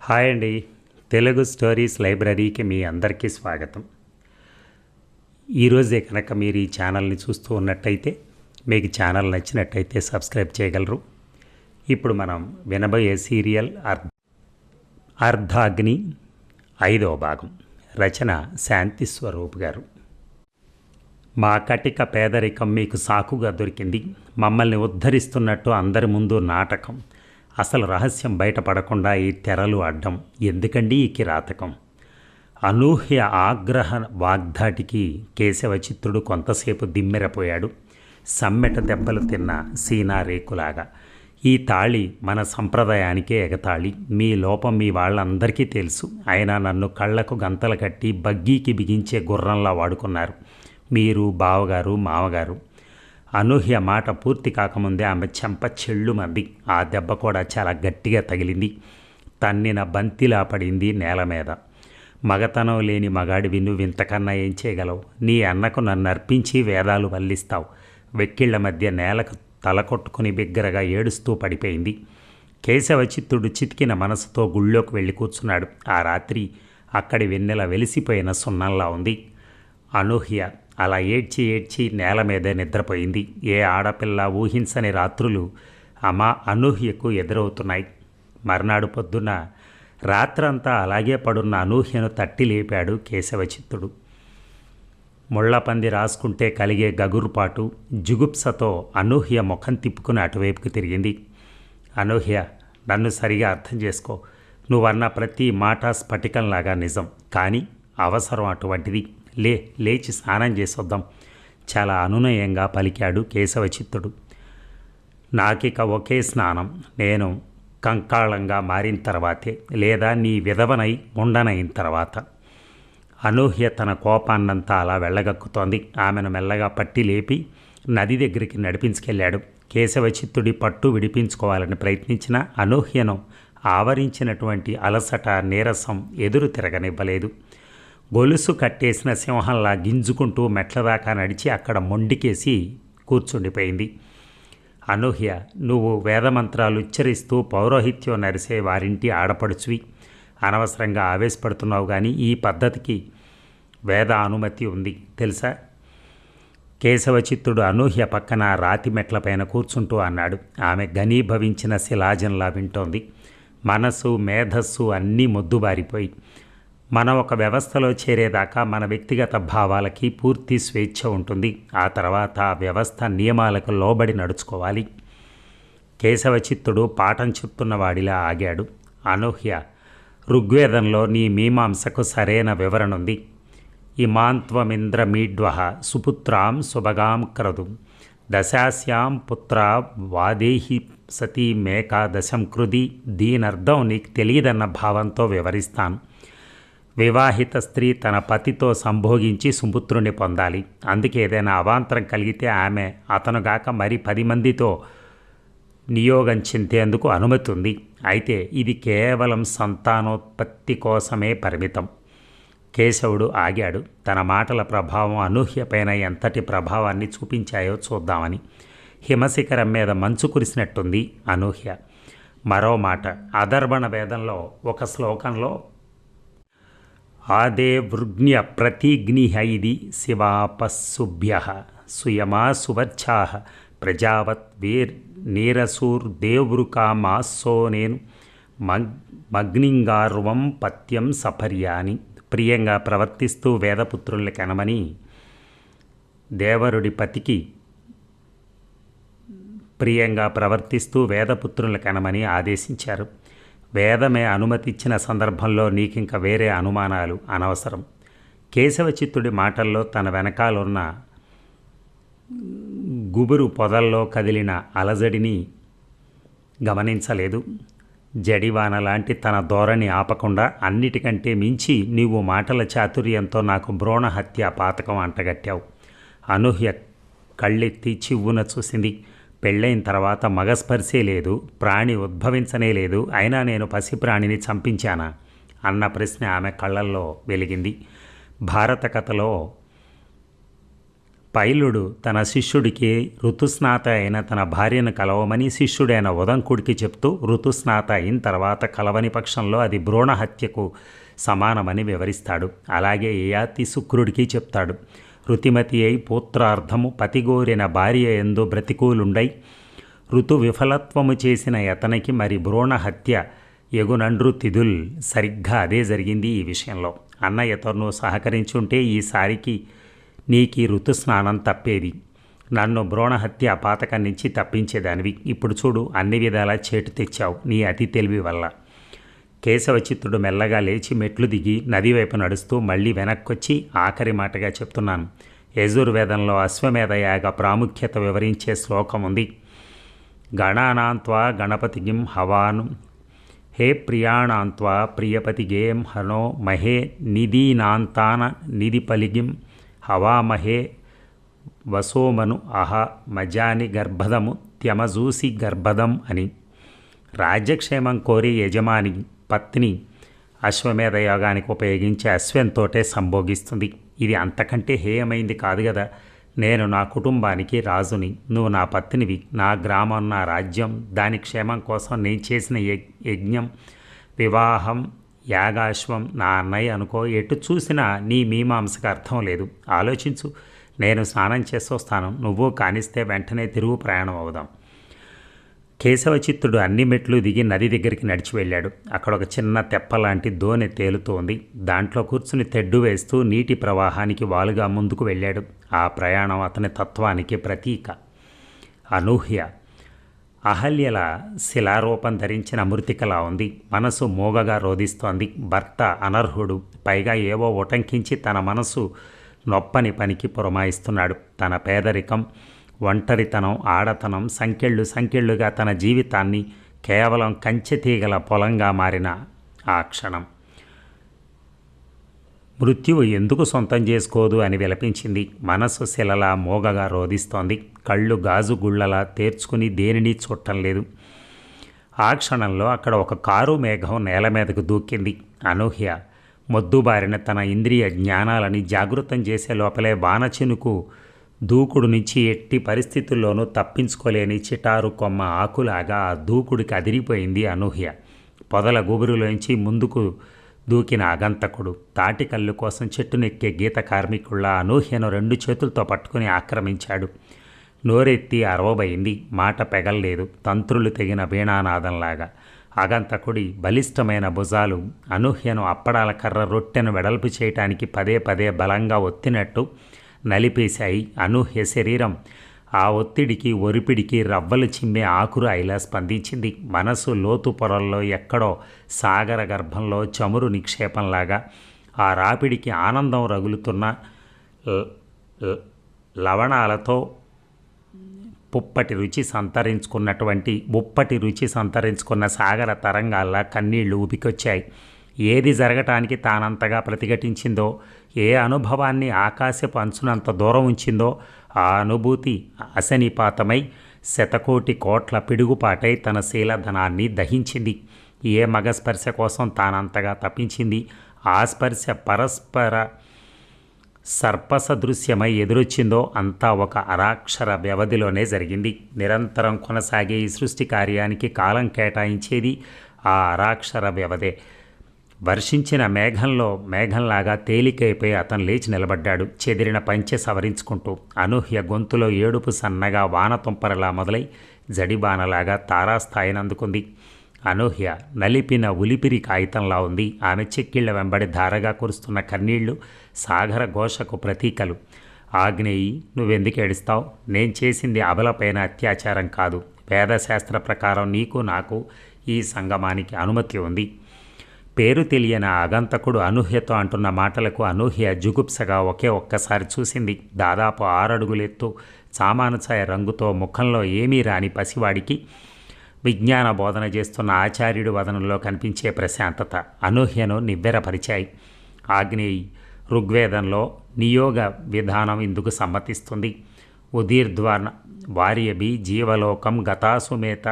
Hi అండి. Telugu stories లైబ్రరీకి మీ అందరికీ స్వాగతం. ఈరోజే కనుక మీరు ఈ ఛానల్ని చూస్తూ ఉన్నట్టయితే, మీకు ఛానల్ నచ్చినట్టయితే సబ్స్క్రైబ్ చేయగలరు. ఇప్పుడు మనం వినబోయే సీరియల్ అర్ధాగ్ని 5వ భాగం. రచన శాంతి స్వరూప్ గారు. మా కటిక పేదరికం మీకు సాకుగా దొరికింది. మమ్మల్ని ఉద్ధరిస్తున్నట్టు అందరి ముందు నాటకం. అసలు రహస్యం బయటపడకుండా ఈ తెరలు అడ్డం. ఎందుకండి ఈ కిరాతకం? అనూహ్య ఆగ్రహ వాగ్ధాటికి కేశవచిత్రుడు కొంతసేపు దిమ్మెరపోయాడు. సమ్మెట దెబ్బలు తిన్న సీనా రేకులాగా. ఈ తాళి మన సంప్రదాయానికే ఎగతాళి. మీ లోపం మీ వాళ్ళందరికీ తెలుసు. అయినా నన్ను కళ్ళకు గంతలు కట్టి బగ్గీకి బిగించే గుర్రంలా వాడుకున్నారు మీరు, బావగారు, మామగారు. అనూహ్య మాట పూర్తి కాకముందే ఆమె చెంప చెళ్ళుమంది. ఆ దెబ్బ కూడా చాలా గట్టిగా తగిలింది. తన్నిన బంతిలా పడింది నేల మీద. మగతనం లేని మగాడివి నువ్వింతకన్నా ఏం చేయగలవు? నీ అన్నకు నన్ను అర్పించి వేదాలు వల్లిస్తావు. వెక్కిళ్ల మధ్య నేలకు తల కొట్టుకుని బిగ్గరగా ఏడుస్తూ పడిపోయింది. కేశవచిత్తుడు చితికిన మనసుతో గుళ్ళోకి వెళ్ళి కూర్చున్నాడు. ఆ రాత్రి అక్కడి వెన్నెల వెలిసిపోయిన సున్నంలా ఉంది. అనూహ్య అలా ఏడ్చి నేల మీదే నిద్రపోయింది. ఏ ఆడపిల్ల ఊహించని రాత్రులు అనూహ్యకు ఎదురవుతున్నాయి. మర్నాడు పొద్దున్న రాత్రంతా అలాగే పడున్న అనూహ్యను తట్టి లేపాడు కేశవచిత్తుడు. ముళ్లపంది రాసుకుంటే కలిగే గగురుపాటు, జుగుప్సతో అనూహ్య ముఖం తిప్పుకుని అటువైపుకు తిరిగింది. అనూహ్య, నన్ను సరిగా అర్థం చేసుకో. నువ్వన్న ప్రతి మాట స్ఫటికంలాగా నిజం. కానీ అవసరం అటువంటిది. లేచి స్నానం చేసొద్దాం, చాలా అనునయంగా పలికాడు కేశవచిత్తుడు. నాకిక ఒకే స్నానం. నేను కంకాళంగా మారిన తర్వాతే, లేదా నీ విధవనై ఉండనైన తర్వాత. అనూహ్య తన కోపాన్నంతా అలా వెళ్ళగక్కుతోంది. ఆమెను మెల్లగా పట్టి లేపి నది దగ్గరికి నడిపించుకెళ్ళాడు. కేశవచిత్తుడి పట్టు విడిపించుకోవాలని ప్రయత్నించిన అనూహ్యను ఆవరించినటువంటి అలసట, నీరసం ఎదురు తిరగనివ్వలేదు. గొలుసు కట్టేసిన సింహంలా గింజుకుంటూ మెట్ల దాకా నడిచి అక్కడ మొండికేసి కూర్చుండిపోయింది. అనూహ్య, నువ్వు వేదమంత్రాలు ఉచ్చరిస్తూ పౌరోహిత్యం నరిసే వారింటి ఆడపడుచువి. అనవసరంగా ఆవేశపడుతున్నావు. కానీ ఈ పద్ధతికి వేద అనుమతి ఉంది తెలుసా? కేశవచిత్తుడు అనూహ్య పక్కన రాతి మెట్లపైన కూర్చుంటూ అన్నాడు. ఆమె ఘనీభవించిన శిలాజంలా వింటోంది. మనసు, మేధస్సు అన్నీ మొద్దుబారిపోయి. మనం ఒక వ్యవస్థలో చేరేదాకా మన వ్యక్తిగత భావాలకి పూర్తి స్వేచ్ఛ ఉంటుంది. ఆ తర్వాత ఆ వ్యవస్థ నియమాలకు లోబడి నడుచుకోవాలి. కేశవచిత్తుడు పాఠం చెప్తున్నవాడిలా ఆగాడు. అనూహ్య, ఋగ్వేదంలో నీ మీమాంసకు సరైన వివరణ ఉంది. ఇమాంత్వమింద్రమీడ్వ సుపుత్రాం సుభగాం క్రదు దశాస్యాం పుత్ర వాదేహి సతీ మేకాదశం కృది. దీనర్థం నీకు తెలియదన్న భావంతో వివరిస్తాను. వివాహిత స్త్రీ తన పతితో సంభోగించి సుపుత్రుని పొందాలి. అందుకే ఏదైనా అవాంతరం కలిగితే ఆమె అతనుగాక మరి 10 మందితో నియోగం చెందేందుకు అనుమతి ఉంది. అయితే ఇది కేవలం సంతానోత్పత్తి కోసమే పరిమితం. కేశవుడు ఆగాడు. తన మాటల ప్రభావం అనూహ్యపైన ఎంతటి ప్రభావాన్ని చూపించాయో చూద్దామని. హిమశిఖరం మీద మంచు కురిసినట్టుంది అనూహ్య. మరో మాట, అధర్వణ వేదంలో ఒక శ్లోకంలో ఆదే వృగ్ణ్య ప్రతిగ్నిహ ఇది శివాపస్సుభ్య సుయమా సువర్ఛా ప్రజావత్ వీర్ నీరసూర్దేవృకామాస్సో నేను మగ్నింగార్వం పత్యం సపర్యాని. ప్రియంగా ప్రవర్తిస్తూ వేదపుత్రుల్ని కనమని దేవరుడి పతికి కనమని ఆదేశించారు. వేదమే అనుమతిచ్చిన సందర్భంలో నీకింక వేరే అనుమానాలు అనవసరం. కేశవచిత్తుడి మాటల్లో తన వెనకాలన్న గుబురు పొదల్లో కదిలిన అలజడిని గమనించలేదు. జడివాన లాంటి తన ధోరణి ఆపకుండా, అన్నిటికంటే మించి నీవు మాటల చాతుర్యంతో నాకు భ్రూణహత్య పాతకం అంటగట్టావు. అనూహ్య కళ్ళెత్తి చివ్వున చూసింది. పెళ్ళైన తర్వాత మగస్పర్శే లేదు, ప్రాణి ఉద్భవించనే లేదు. అయినా నేను పసిప్రాణిని చంపించానా అన్న ప్రశ్న ఆమె కళ్ళల్లో వెలిగింది. భారత కథలో పైలుడు తన శిష్యుడికి ఋతుస్నాత అయిన తన భార్యను కలవమని శిష్యుడైన ఉదంకుడికి చెప్తూ ఋతుస్నాత అయిన తర్వాత కలవని పక్షంలో అది భ్రూణ హత్యకు సమానమని వివరిస్తాడు. అలాగే యయాతి శుక్రుడికి చెప్తాడు. ఋతిమతి అయి పుత్రార్థము పతిగోరిన భార్య ఎందు బ్రతికూలుండై ఋతు విఫలత్వము చేసిన యతనికి మరి భ్రూణ హత్య ఎగునండ్రు తిథుల్. సరిగ్గా అదే జరిగింది ఈ విషయంలో. అన్న ఇతరును సహకరించుంటే ఈసారికి నీకు ఋతుస్నానం తప్పేది, నన్ను భ్రూణహత్య పాతకం నుంచి తప్పించేదానివి. ఇప్పుడు చూడు, అన్ని విధాలా చేటు తెచ్చావు నీ అతి తెలివి వల్ల. కేశవచిత్తుడు మెల్లగా లేచి మెట్లు దిగి నది వైపు నడుస్తూ మళ్ళీ వెనక్కొచ్చి ఆఖరి మాటగా చెప్తున్నాను. యజుర్వేదంలో అశ్వమేధ యాగ ప్రాముఖ్యత వివరించే శ్లోకం ఉంది. గణానాంత్వా గణపతిగిం హవాను హే ప్రియాణాంత్వా ప్రియపతిగేం హనో మహే నిధీనాంతాన నిధిపలిగిం హవామహే వసోమను అహ మజాని గర్భదము త్యమజూసి గర్భదం అని. రాజ్యక్షేమం కోరి యజమాని పత్ని అశ్వమేధ యాగానికి ఉపయోగించే అశ్వంతోటే సంభోగిస్తుంది. ఇది అంతకంటే హేయమైంది కాదు కదా. నేను నా కుటుంబానికి రాజుని, నువ్వు నా పత్నివి. నా గ్రామం, నా రాజ్యం, దాని క్షేమం కోసం నేను చేసిన యజ్ఞం, వివాహం, యాగాశ్వం నా అన్నయ్య అనుకో. ఎటు చూసినా నీ మీమాంసకు అర్థం లేదు. ఆలోచించు. నేను స్నానం చేసొస్తాను, నువ్వు కానిస్తే వెంటనే తిరుగు ప్రయాణం అవుదాం. కేశవచిత్తుడు అన్ని మెట్లు దిగి నది దగ్గరికి నడిచి వెళ్ళాడు. అక్కడ ఒక చిన్న తెప్పలాంటి దోణి తేలుతోంది. దాంట్లో కూర్చుని తెడ్డు వేస్తూ నీటి ప్రవాహానికి వాలుగా ముందుకు వెళ్ళాడు. ఆ ప్రయాణం అతని తత్వానికి ప్రతీక. అనూహ్య అహల్యల శిలారూపం ధరించిన మృతికలా ఉంది. మనసు మోగగా రోధిస్తోంది. భర్త అనర్హుడు, పైగా ఏవో ఉటంకించి తన మనసు నొప్పని పనికి పురమాయిస్తున్నాడు. తన పేదరికం, ఒంటరితనం, ఆడతనం సంకెళ్ళుగా తన జీవితాన్ని కేవలం కంచె తీగల పొలంగా మారిన ఆ క్షణం. మృత్యువు ఎందుకు సొంతం చేసుకోదు అని విలపించింది. మనసు శిలలా మోగగా రోధిస్తోంది. కళ్ళు గాజు గుళ్ళలా తేర్చుకుని దేనిని చూడటం లేదు. ఆ క్షణంలో అక్కడ ఒక కారు మేఘం నేల మీదకు దూకింది. అనూహ్య మొద్దుబారిన తన ఇంద్రియ జ్ఞానాలని జాగృతం చేసే లోపలే వానచినుకు దూకుడు నుంచి ఎట్టి పరిస్థితుల్లోనూ తప్పించుకోలేని చిటారు కొమ్మ ఆకులాగా ఆ దూకుడికి అదిరిపోయింది అనూహ్య. పొదల గుబురులోంచి ముందుకు దూకిన ఆగంతకుడు తాటికల్లు కోసం చెట్టునెక్కే గీత కార్మికుళ్ళ అనూహ్యను 2 చేతులతో పట్టుకుని ఆక్రమించాడు. నోరెత్తి అరవబయింది. మాట పెగల్లేదు. తంత్రులు తెగిన వీణానాదంలాగా. ఆగంతకుడి బలిష్టమైన భుజాలు అనూహ్యను అప్పడాల కర్ర రొట్టెను వెడల్పు చేయటానికి పదే పదే బలంగా ఒత్తినట్టు నలిపేశాయి. అనూహ్య శరీరం ఆ ఒత్తిడికి, ఒరిపిడికి రవ్వలు చిమ్మే ఆకురాయిలా స్పందించింది. మనసు లోతు పొరల్లో ఎక్కడో సాగర గర్భంలో చమురు నిక్షేపంలాగా ఆ రాపిడికి ఆనందం రగులుతున్న లవణాలతో ముప్పటి రుచి సంతరించుకున్న సాగర తరంగాల్లా కన్నీళ్లు ఊపికొచ్చాయి. ఏది జరగటానికి తానంతగా ప్రతిఘటించిందో, ఏ అనుభవాన్ని ఆకాశపు అంచునంత దూరం ఉంచిందో ఆ అనుభూతి అశనిపాతమై శతకోటి కోట్ల పిడుగుపాటై తన శీలధనాన్ని దహించింది. ఏ మగ స్పర్శ కోసం తానంతగా తప్పించింది, ఆ స్పర్శ పరస్పర సర్పసదృశ్యమై ఎదురొచ్చిందో అంతా ఒక అరాక్షర వ్యవధిలోనే జరిగింది. నిరంతరం కొనసాగే ఈ సృష్టి కార్యానికి కాలం కేటాయించేది ఆ అరాక్షర వ్యవధే. వర్షించిన మేఘంలాగా తేలికైపోయి అతను లేచి నిలబడ్డాడు, చెదిరిన పంచె సవరించుకుంటూ. అనూహ్య గొంతులో ఏడుపు సన్నగా వానతుంపరలా మొదలై జడిబానలాగా తారాస్థాయిని అందుకుంది. అనూహ్య నలిపిన ఉలిపిరి కాగితంలా ఉంది. ఆమె చెక్కిళ్ల వెంబడి ధారగా కురుస్తున్న కన్నీళ్లు సాగర ఘోషకు ప్రతీకలు. ఆగ్నేయి, నువ్వెందుకు ఏడుస్తావు? నేను చేసింది అబలపైన అత్యాచారం కాదు. వేదశాస్త్ర ప్రకారం నీకు నాకు ఈ సంగమానికి అనుమతి ఉంది. పేరు తెలియని ఆగంతకుడు అనూహ్యతో అంటున్న మాటలకు అనూహ్య జుగుప్సగా ఒక్కసారి చూసింది. దాదాపు 6 అడుగులెత్తు, చామానుఛాయ రంగుతో ముఖంలో ఏమీ రాని పసివాడికి విజ్ఞాన బోధన చేస్తున్న ఆచార్యుడి వదనంలో కనిపించే ప్రశాంతత అనూహ్యను నివ్వెరపరిచాయి. ఆగ్నేయి, ఋగ్వేదంలో నియోగ విధానం ఇందుకు సమ్మతిస్తుంది. ఉదీర్ధ్వన వార్యభి జీవలోకం గతాసుమేత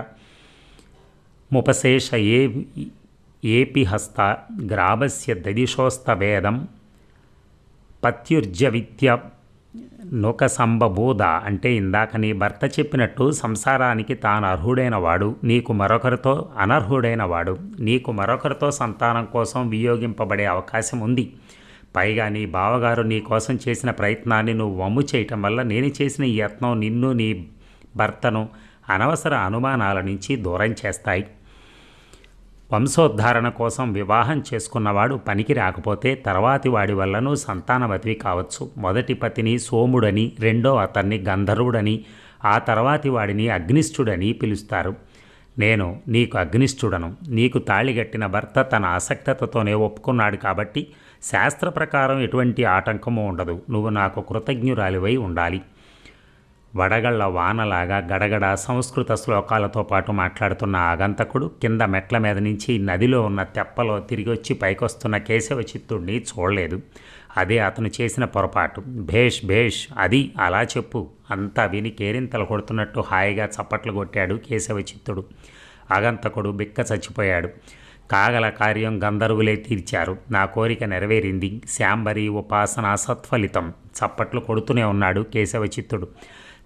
ముపశేష ఏపిహస్త గ్రాభస్య దదిశోస్త వేదం పత్యుర్జవిత్య నొక సంబబోధ అంటే ఇందాక నీ భర్త చెప్పినట్టు సంసారానికి తాను అర్హుడైన వాడు, నీకు మరొకరితో అనర్హుడైన వాడు, నీకు మరొకరితో సంతానం కోసం వియోగింపబడే అవకాశం ఉంది. పైగా నీ బావగారు నీ కోసం చేసిన ప్రయత్నాన్ని నువ్వు వమ్ము చేయటం వల్ల నేను చేసిన ఈ యత్నం నిన్ను నీ భర్తను అనవసర అనుమానాల నుంచి దూరం చేస్తాయి. వంశోద్ధారణ కోసం వివాహం చేసుకున్నవాడు పనికి రాకపోతే తర్వాతి వాడి వల్లను సంతానవతివి కావచ్చు. మొదటి పతిని సోముడని, రెండో అతన్ని గంధర్వుడని, ఆ తర్వాతి వాడిని అగ్నిష్ఠుడని పిలుస్తారు. నేను నీకు అగ్నిష్ఠుడను. నీకు తాళిగట్టిన భర్త తన ఆసక్తతతోనే ఒప్పుకున్నాడు కాబట్టి శాస్త్ర ప్రకారం ఎటువంటి ఆటంకము ఉండదు. నువ్వు నాకు కృతజ్ఞురాలివై ఉండాలి. వడగళ్ల వానలాగా గడగడ సంస్కృత శ్లోకాలతో పాటు మాట్లాడుతున్న ఆగంతకుడు కింద మెట్ల మీద నుంచి నదిలో ఉన్న తెప్పలో తిరిగొచ్చి పైకొస్తున్న కేశవ చిత్తుడిని చూడలేదు. అదే అతను చేసిన పొరపాటు. భేష్ భేష్, అది అలా చెప్పు అంతా విని కేరింతలు కొడుతున్నట్టు హాయిగా చప్పట్లు కొట్టాడు కేశవ చిత్తుడు. ఆగంతకుడు బిక్క చచ్చిపోయాడు. కాగల కార్యం గంధర్వులే తీర్చారు. నా కోరిక నెరవేరింది. శాంబరి ఉపాసన సత్ఫలితం. చప్పట్లు కొడుతూనే ఉన్నాడు కేశవ చిత్తుడు.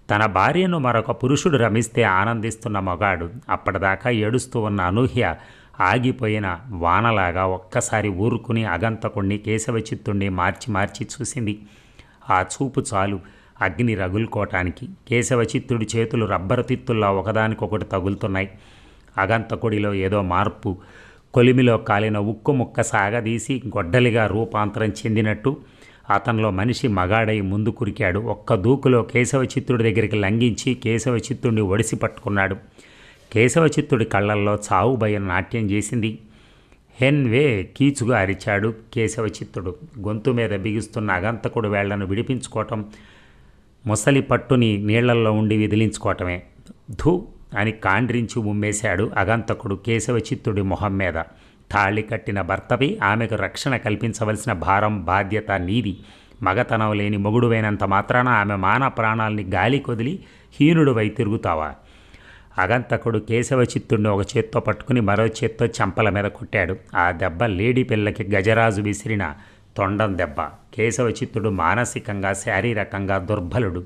తన భార్యను మరొక పురుషుడు రమిస్తే ఆనందిస్తున్న మగాడు. అప్పటిదాకా ఏడుస్తూ ఉన్న అనూహ్య ఆగిపోయిన వానలాగా ఒక్కసారి ఊరుకుని అగంతకుణ్ణి కేశవచిత్తుణ్ణి మార్చి మార్చి చూసింది. ఆ చూపు చాలు అగ్ని రగులుకోవటానికి. కేశవచిత్తుడి చేతులు రబ్బరు తిత్తుల్లా ఒకదానికొకటి తగులుతున్నాయి. అగంతకుడిలో ఏదో మార్పు. కొలిమిలో కాలిన ఉక్కు ముక్క సాగదీసి గొడ్డలిగా రూపాంతరం చెందినట్టు అతనిలో మనిషి మగాడై ముందు కురికాడు. ఒక్క దూకులో కేశవచిత్తుడి దగ్గరికి లంఘించి కేశవచిత్తుడిని ఒడిసి పట్టుకున్నాడు. కేశవచిత్తుడి కళ్ళల్లో చావు భయం నాట్యం చేసింది. హెన్వే కీచుగా అరిచాడు కేశవచిత్తుడు. గొంతు మీద బిగుస్తున్న అగంతకుడు వేళ్లను విడిపించుకోవటం ముసలి పట్టుని నీళ్లల్లో ఉండి విదిలించుకోవటమే. ధూ అని కాండ్రించి ఉమ్మేశాడు అగంతకుడు కేశవచిత్తుడి మొహం మీద. తాళి కట్టిన భర్తపై ఆమెకు రక్షణ కల్పించవలసిన భారం బాధ్యత నీది. మగతనం లేని మొగుడువైనంత మాత్రాన ఆమె మాన ప్రాణాల్ని గాలి కొదిలి హీనుడువై తిరుగుతావా? అగంతకుడు కేశవచిత్తుడిని ఒక చేత్తో పట్టుకుని మరో చేత్తో చెంపల మీద కొట్టాడు. ఆ దెబ్బ లేడీ పిల్లకి గజరాజు విసిరిన తొండం దెబ్బ. కేశవచిత్తుడు మానసికంగా శారీరకంగా దుర్బలుడు.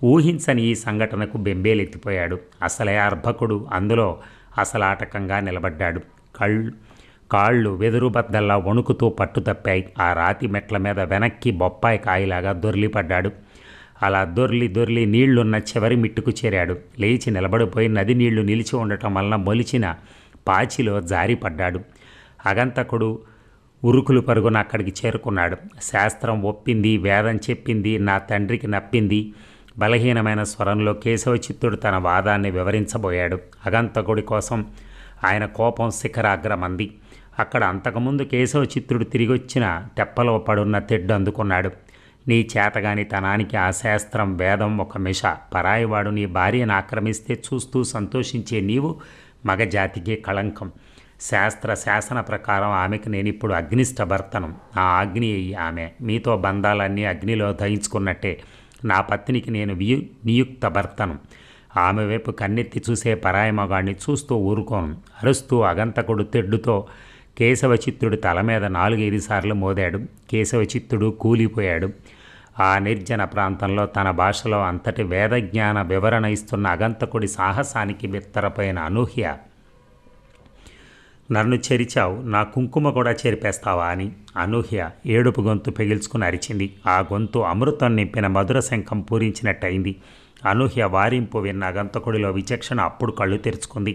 ఊహించని ఈ సంఘటనకు బెంబేలెత్తిపోయాడు. అసలే అర్భకుడు అందులో అసలాటకంగా నిలబడ్డాడు. కాళ్ళు వెదురుబద్దల్లా వణుకుతూ పట్టుతప్పాయి. ఆ రాతి మెట్ల మీద వెనక్కి బొప్పాయి కాయలాగా దొర్లిపడ్డాడు. అలా దొర్లి నీళ్లున్న చివరి మిట్టుకు చేరాడు. లేచి నిలబడిపోయి నది నీళ్లు నిలిచి ఉండటం వలన మొలిచిన పాచిలో జారిపడ్డాడు. అగంతకుడు ఉరుకులు పరుగున అక్కడికి చేరుకున్నాడు. శాస్త్రం ఒప్పింది, వేదం చెప్పింది, నా తండ్రికి నప్పింది. బలహీనమైన స్వరంలో కేశవచిత్తుడు తన వాదాన్ని వివరించబోయాడు. అగంతకుడి కోసం ఆయన కోపం శిఖరాగ్రమంది. అక్కడ అంతకుముందు కేశవచిత్తుడు తిరిగొచ్చిన తెప్పలో పడున్న తెడ్డు అందుకున్నాడు. నీ చేతగాని తనానికి ఆ శాస్త్రం వేదం ఒక మిష. పరాయివాడు నీ భార్యను ఆక్రమిస్తే చూస్తూ సంతోషించే నీవు మగజాతికి కళంకం. శాసన ప్రకారం ఆమెకు నేనిప్పుడు అగ్నిష్ట భర్తను. ఆ అగ్ని ఆమె. మీతో బంధాలన్నీ అగ్నిలో దహించుకున్నట్టే నా పత్నికి నేను నియుక్త భర్తను. ఆమె వైపు కన్నెత్తి చూసే పరాయి మగాడిని చూస్తూ ఊరుకోను. అరుస్తూ అగంతకుడు తెడ్డుతో కేశవచిత్తుడి తల మీద 4-5 సార్లు మోదాడు. కేశవచిత్తుడు కూలిపోయాడు. ఆ నిర్జన ప్రాంతంలో తన భాషలో అంతటి వేదజ్ఞాన వివరణ ఇస్తున్న అగంతకుడి సాహసానికి బిత్తరపోయిన అనూహ్య, నన్ను చెరిచావు, నా కుంకుమ కూడా చెరిపేస్తావా అని అనూహ్య ఏడుపు గొంతు పెగిల్చుకుని అరిచింది. ఆ గొంతు అమృతం నింపిన మధుర శంఖం పూరించినట్టయింది. అనూహ్య వారింపు విన్న అగంతకుడిలో విచక్షణ అప్పుడు కళ్ళు తెరుచుకుంది.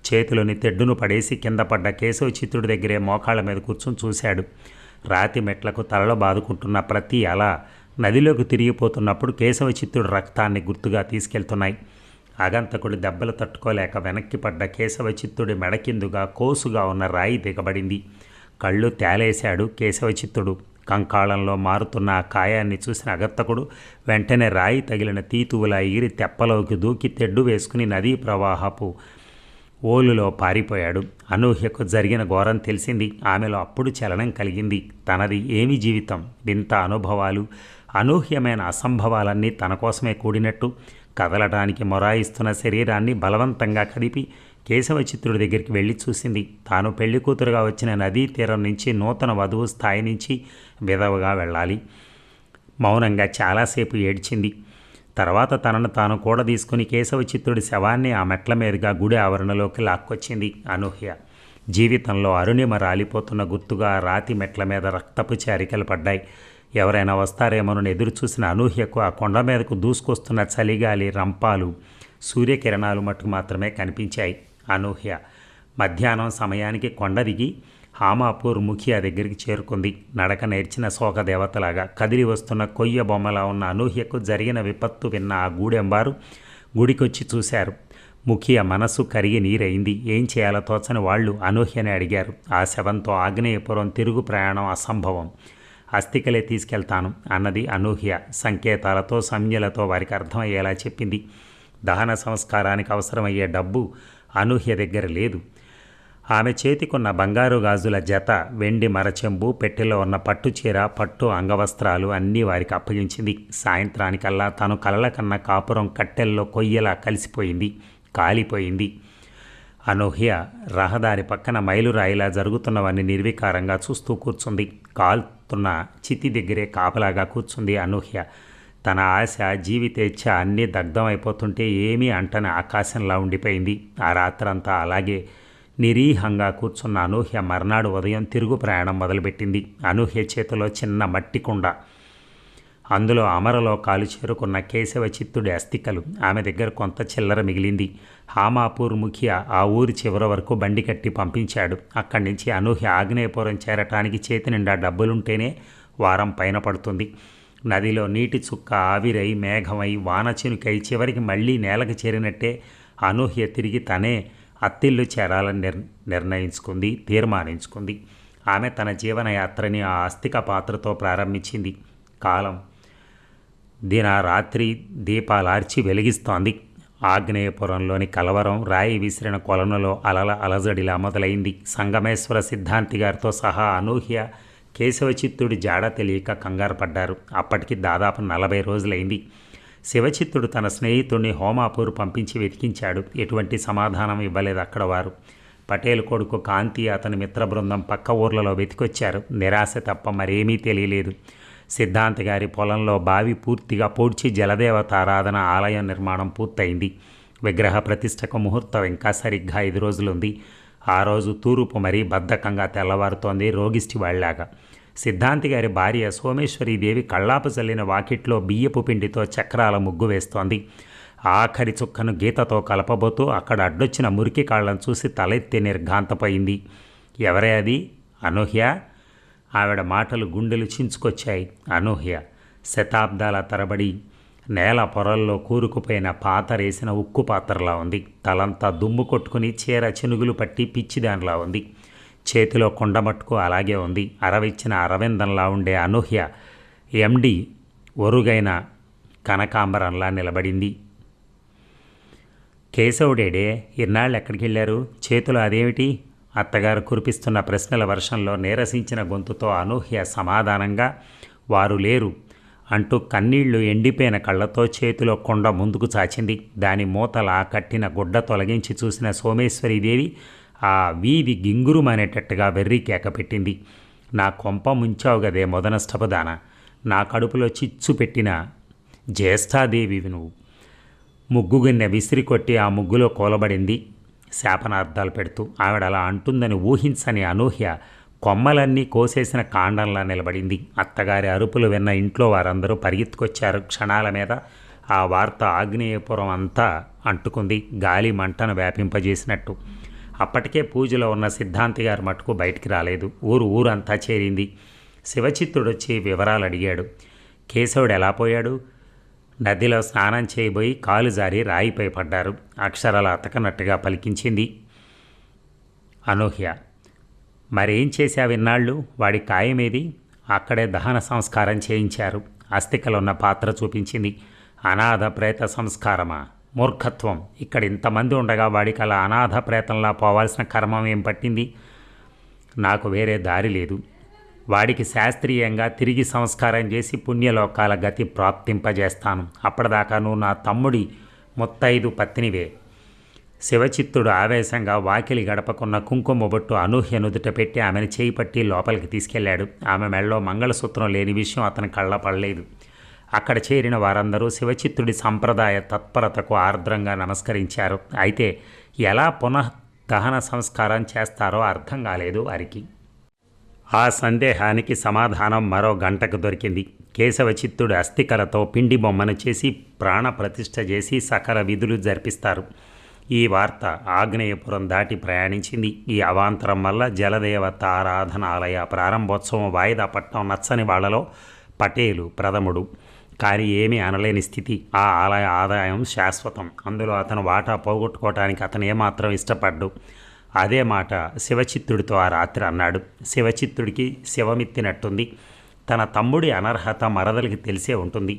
చేతిలోని తెడ్డును పడేసి కింద పడ్డ కేశవచిత్తుడి దగ్గరే మోకాళ్ళ మీద కూర్చుని చూశాడు. రాతి మెట్లకు తలలో బాదుకుంటున్న ప్రతి అల నదిలోకి తిరిగిపోతున్నప్పుడు కేశవచిత్తుడి రక్తాన్ని గుర్తుగా తీసుకెళ్తున్నాయి. అగంతకుడి దెబ్బలు తట్టుకోలేక వెనక్కి పడ్డ కేశవచిత్తుడి మెడకిందుగా కోసుగా ఉన్న రాయి దిగబడింది. కళ్ళు తేలేశాడు కేశవచిత్తుడు. కంకాళంలో మారుతున్న ఆ కాయాన్ని చూసిన అగంతకుడు వెంటనే రాయి తగిలిన తీతువులా ఎగిరి తెప్పలోకి దూకి తెడ్డు వేసుకుని నదీ ప్రవాహపు ఓలులో పారిపోయాడు. అనూహ్యకు జరిగిన ఘోరం తెలిసింది. ఆమెలో అప్పుడు చలనం కలిగింది. తనది ఏమి జీవితం, వింత అనుభవాలు, అనూహ్యమైన అసంభవాలన్నీ తన కోసమే కూడినట్టు కదలటానికి మొరాయిస్తున్న శరీరాన్ని బలవంతంగా కదిపి కేశవచిత్రుడి దగ్గరికి వెళ్ళి చూసింది. తాను పెళ్లి కూతురుగా వచ్చిన నదీ తీరం నుంచి నూతన వధువు స్థాయి నుంచి విధవగా వెళ్ళాలి. మౌనంగా చాలాసేపు ఏడ్చింది. తర్వాత తనను తాను కూడా తీసుకుని కేశవచిత్తుడి శవాన్ని ఆ మెట్ల మీదుగా గుడి ఆవరణలోకి లాక్కొచ్చింది అనూహ్య. జీవితంలో అరుణిమ రాలిపోతున్న గుర్తుగా రాతి మెట్ల మీద రక్తపు చారికలు పడ్డాయి. ఎవరైనా వస్తారేమోనని ఎదురు చూసిన అనూహ్యకు ఆ కొండ మీదకు దూసుకొస్తున్న చలిగాలి, రంపాలు, సూర్యకిరణాలు మట్టుకు మాత్రమే కనిపించాయి. అనూహ్య మధ్యాహ్నం సమయానికి కొండ దిగి హామాపూర్ ముఖియా దగ్గరికి చేరుకుంది. నడక నేర్చిన శోకదేవతలాగా కదిలి వస్తున్న కొయ్య బొమ్మలా ఉన్న అనూహ్యకు జరిగిన విపత్తు విన్న ఆ గూడెంబారు గుడికొచ్చి చూశారు. ముఖియా మనస్సు కరిగి నీరైంది. ఏం చేయాలో తోచని వాళ్ళు అనూహ్యని అడిగారు. ఆ శవంతో ఆగ్నేయపురం తిరుగు ప్రయాణం అసంభవం. అస్థికలే తీసుకెళ్తాను అన్నది అనూహ్య. సంకేతాలతో సంజ్ఞలతో వారికి అర్థమయ్యేలా చెప్పింది. దహన సంస్కారానికి అవసరమయ్యే డబ్బు అనూహ్య దగ్గర లేదు. ఆమె చేతికున్న బంగారు గాజుల జత, వెండి మరచెంబు, పెట్టెలో ఉన్న పట్టు చీర, పట్టు అంగవస్త్రాలు అన్నీ వారికి అప్పగించింది. సాయంత్రానికల్లా తను కలల కన్న కాపురం కట్టెల్లో కొయ్యలా కలిసిపోయింది, కాలిపోయింది. అనూహ్య రహదారి పక్కన మైలురాయిలా జరుగుతున్నవన్నీ నిర్వికారంగా చూస్తూ కూర్చుంది. కాల్తున్న చితి దగ్గరే కాపలాగా కూర్చుంది అనూహ్య. తన ఆశ, జీవితేచ్ఛ అన్నీ దగ్ధమైపోతుంటే ఏమీ అంటని ఆకాశంలా ఉండిపోయింది. ఆ రాత్రంతా అలాగే నిరీహంగా కూర్చున్న అనూహ్య మర్నాడు ఉదయం తిరుగు ప్రయాణం మొదలుపెట్టింది. అనూహ్య చేతిలో చిన్న మట్టి కుండ, అందులో అమరలోకాలు చేరుకున్న కేశవచిత్తుడి అస్థికలు, ఆమె దగ్గర కొంత చిల్లర మిగిలింది. హామాపూర్ ముఖియా ఆ ఊరి చివరి వరకు బండి కట్టి పంపించాడు. అక్కడి నుంచి అనూహ్య ఆగ్నేయపురం చేరటానికి చేతి నిండా డబ్బులుంటేనే వారం పైన పడుతుంది. నదిలో నీటి చుక్క ఆవిరై, మేఘమై, వాన చినుకై చివరికి మళ్ళీ నేలకు చేరినట్టే అనూహ్య తిరిగి తనే అత్తిల్లు చేరాలని తీర్మానించుకుంది. ఆమె తన జీవనయాత్రని ఆ అస్థిక పాత్రతో ప్రారంభించింది. కాలం దినరాత్రి దీపాలార్చి వెలిగిస్తోంది. ఆగ్నేయపురంలోని కలవరం రాయి విసిరిన కొలనులో అలల అలజడిలా మొదలైంది. సంగమేశ్వర సిద్ధాంతి గారితో సహా అనూహ్య కేశవచిత్తుడి జాడ తెలియక కంగారు పడ్డారు. అప్పటికి దాదాపు 40 రోజులైంది. శివచిత్తుడు తన స్నేహితుడిని హోమాపూర్ పంపించి వెతికించాడు. ఎటువంటి సమాధానం ఇవ్వలేదు అక్కడ వారు. పటేల్ కొడుకు కాంతి, అతని మిత్ర బృందం పక్క ఊర్లలో వెతికొచ్చారు. నిరాశ తప్ప మరేమీ తెలియలేదు. సిద్ధాంతి గారి పొలంలో బావి పూర్తిగా పూడ్చి జలదేవత ఆరాధన ఆలయం నిర్మాణం పూర్తయింది. విగ్రహ ప్రతిష్టకు ముహూర్తం ఇంకా సరిగ్గా 5 రోజులుంది. ఆ రోజు తూర్పు మరీ బద్ధకంగా తెల్లవారుతోంది, రోగిష్టి వాళ్ళలాగా. సిద్ధాంతి గారి భార్య సోమేశ్వరీదేవి కళ్ళాపు చల్లిన వాకిట్లో బియ్యపు పిండితో చక్రాల ముగ్గు వేస్తోంది. ఆఖరి చుక్కను గీతతో కలపబోతూ అక్కడ అడ్డొచ్చిన మురికి కాళ్ళను చూసి తలెత్తి నిర్ఘాంతపోయింది. ఎవరే అది? అనూహ్య. ఆవిడ మాటలు గుండెలు చించుకొచ్చాయి. అనూహ్య శతాబ్దాల తరబడి నేల పొరల్లో కూరుకుపోయిన పాతరేసిన ఉక్కు పాత్రలా ఉంది. తలంతా దుమ్ము కొట్టుకుని చీర చినుగులు పట్టి పిచ్చిదానిలా ఉంది. చేతిలో కొండమట్టుకు అలాగే ఉంది. అరవిచ్చిన అరవిందంలా ఉండే అనూహ్య ఎండి ఒరుగైన కనకాంబరంలా నిలబడింది. కేశవుడేడే, ఇన్నాళ్ళు ఎక్కడికి వెళ్ళారు? చేతులు అదేమిటి? అత్తగారు కురిపిస్తున్న ప్రశ్నల వర్షంలో నీరసించిన గొంతుతో అనూహ్య సమాధానంగా వారు లేరు అంటూ కన్నీళ్లు ఎండిపోయిన కళ్ళతో చేతిలో కొండ ముందుకు చాచింది. దాని మూతలా కట్టిన గుడ్డ తొలగించి చూసిన సోమేశ్వరీదేవి ఆ వీధి గింగురుమనేటట్టుగా వెర్రి కేక పెట్టింది. నా కొంప ముంచావు గదే మొదనష్టపదాన, నా కడుపులో చిచ్చు పెట్టిన జ్యేష్ఠాదేవివి నువ్వు. ముగ్గుగిన్నె విసిరి కొట్టి ఆ ముగ్గులో కూలబడింది శాపనార్థాలు పెడుతూ. ఆవిడ అలా అంటుందని ఊహించని అనూహ్య కొమ్మలన్నీ కోసేసిన కాండంలా నిలబడింది. అత్తగారి అరుపులు విన్న ఇంట్లో వారందరూ పరిగెత్తుకొచ్చారు. క్షణాల మీద ఆ వార్త ఆగ్నేయపురం అంతా అంటుకుంది, గాలి మంటను వ్యాపింపజేసినట్టు. అప్పటికే పూజలో ఉన్న సిద్ధాంతి గారు మటుకు బయటికి రాలేదు. ఊరంతా చేరింది. శివచిత్తుడు వచ్చి వివరాలు అడిగాడు. కేశవుడు ఎలా పోయాడు? నదిలో స్నానం చేయబోయి కాలు జారి రాయిపై పడ్డారు. అక్షరాలు అతకనట్టుగా పలికించింది అనూహ్య. మరేం చేశావిన్నాళ్ళు? వాడి ఖాయమేది? అక్కడే దహన సంస్కారం చేయించారు. అస్థికలున్న పాత్ర చూపించింది. అనాథ ప్రేత సంస్కారమా? మూర్ఖత్వం. ఇక్కడ ఇంతమంది ఉండగా వాడికి అలా అనాథ ప్రేతంలా పోవాల్సిన కర్మం ఏం పట్టింది? నాకు వేరే దారి లేదు. వాడికి శాస్త్రీయంగా తిరిగి సంస్కారం చేసి పుణ్యలోకాల గతి ప్రాప్తింపజేస్తాను. అప్పటిదాకా నువ్వు నా తమ్ముడి ముత్తైదు పత్నివే. శివచిత్తుడు ఆవేశంగా వాకిలి గడపకున్న కుంకుమ బొట్టు అనూహ్య నుదుట పెట్టి ఆమెను చేయి పట్టి లోపలికి తీసుకెళ్లాడు. ఆమె మెళ్ళలో మంగళసూత్రం లేని విషయం అతని కళ్ళ పడలేదు. అక్కడ చేరిన వారందరూ శివచిత్తుడి సంప్రదాయ తత్పరతకు ఆర్ద్రంగా నమస్కరించారు. అయితే ఎలా దహన సంస్కారం చేస్తారో అర్థం కాలేదు వారికి. ఆ సందేహానికి సమాధానం మరో గంటకు దొరికింది. కేశవచిత్తుడి అస్థికలతో పిండి బొమ్మను చేసి ప్రాణప్రతిష్ఠ చేసి సకల విధులు జరిపిస్తారు. ఈ వార్త ఆగ్నేయపురం దాటి ప్రయాణించింది. ఈ అవాంతరం వల్ల జలదేవత ఆరాధనాలయ ప్రారంభోత్సవం వాయిదా పట్టడం నచ్చని వాళ్లలో పటేలు ప్రథముడు. కానీ ఏమీ అనలేని స్థితి. ఆ ఆలయ ఆదాయం శాశ్వతం. అందులో అతను వాటా పోగొట్టుకోవటానికి అతను ఏమాత్రం ఇష్టపడ్డు. అదే మాట శివచిత్తుడితో ఆ రాత్రి అన్నాడు. శివచిత్తుడికి శివమెత్తినట్టుంది. తన తమ్ముడి అనర్హత మరదలికి తెలిసే ఉంటుంది.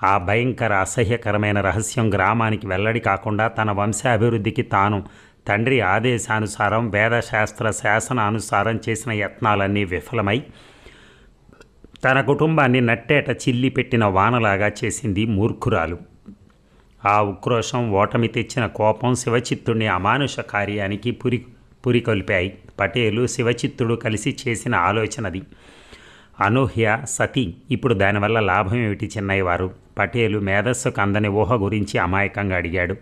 ఆ భయంకర అసహ్యకరమైన రహస్యం గ్రామానికి వెల్లడి కాకుండా తన వంశాభివృద్ధికి తాను తండ్రి ఆదేశానుసారం వేదశాస్త్ర శాసనానుసారం చేసిన యత్నాలన్నీ విఫలమై తన కుటుంబాన్ని నట్టేట చిల్లి పెట్టిన వానలాగా చేసింది మూర్ఖురాలు. ఆ ఉక్రోషం, ఓటమి తెచ్చిన కోపం శివచిత్తుడిని అమానుష కార్యానికి పురికొల్పాయి. పటేలు శివచిత్తుడు కలిసి చేసిన ఆలోచనది. అనూహ్య సతీ. ఇప్పుడు దానివల్ల లాభం ఏమిటి చిన్నయ్య వారు? పటేలు మేధస్సుకు అందని ఊహ గురించి అమాయకంగా అడిగాడు.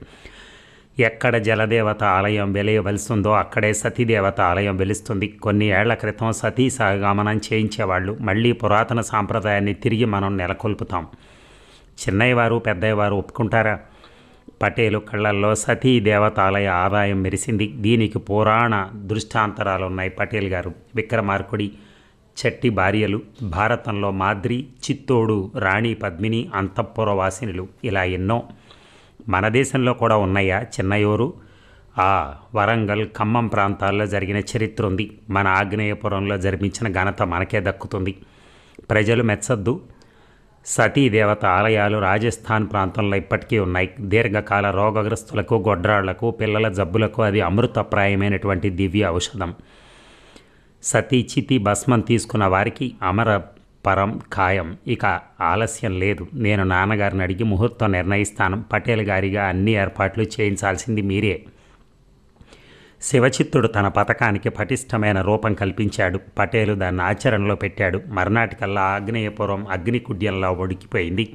ఎక్కడ జలదేవత ఆలయం వెలయవలసిందో అక్కడే సతీదేవత ఆలయం వెలుస్తుంది. కొన్ని ఏళ్ల క్రితం సతీ సహగమనం చేయించేవాళ్ళు. మళ్ళీ పురాతన సాంప్రదాయాన్ని తిరిగి మనం నెలకొల్పుతాం. చిన్నయ్య వారు పెద్దయ్య వారు ఒప్పుకుంటారా? పటేలు కళ్ళల్లో సతీ దేవతాలయ ఆదాయం మెరిసింది. దీనికి పురాణ దృష్టాంతరాలున్నాయి పటేల్ గారు. విక్రమార్కుడి చెట్టి భార్యలు, భారతంలో మాద్రి, చిత్తోడు రాణి పద్మిని, అంతఃపురవాసినులు, ఇలా ఎన్నో. మన దేశంలో కూడా ఉన్నాయా చిన్నయూరు? వరంగల్, ఖమ్మం ప్రాంతాల్లో జరిగిన చరిత్ర ఉంది. మన ఆగ్నేయపురంలో జరిపించిన ఘనత మనకే దక్కుతుంది. ప్రజలు మెచ్చద్దు. సతీదేవత ఆలయాలు రాజస్థాన్ ప్రాంతంలో ఇప్పటికీ ఉన్నాయి. దీర్ఘకాల రోగగ్రస్తులకు, గొడ్రాళ్లకు, పిల్లల జబ్బులకు అది అమృతప్రాయమైనటువంటి దివ్య ఔషధం. సతీ చితి భస్మం తీసుకున్న వారికి అమర పరం ఖాయం. ఇక ఆలస్యం లేదు. నేను నాన్నగారిని అడిగి ముహూర్తం నిర్ణయిస్తాను. పటేల్ గారిగా అన్ని ఏర్పాట్లు చేయించాల్సింది మీరే. శివచిత్తుడు తన పథకానికి పటిష్టమైన రూపం కల్పించాడు. పటేలు దాన్ని ఆచరణలో పెట్టాడు. మర్నాటికల్లా ఆగ్నేయపురం అగ్నికుడ్యంలా ఉడికిపోయింది.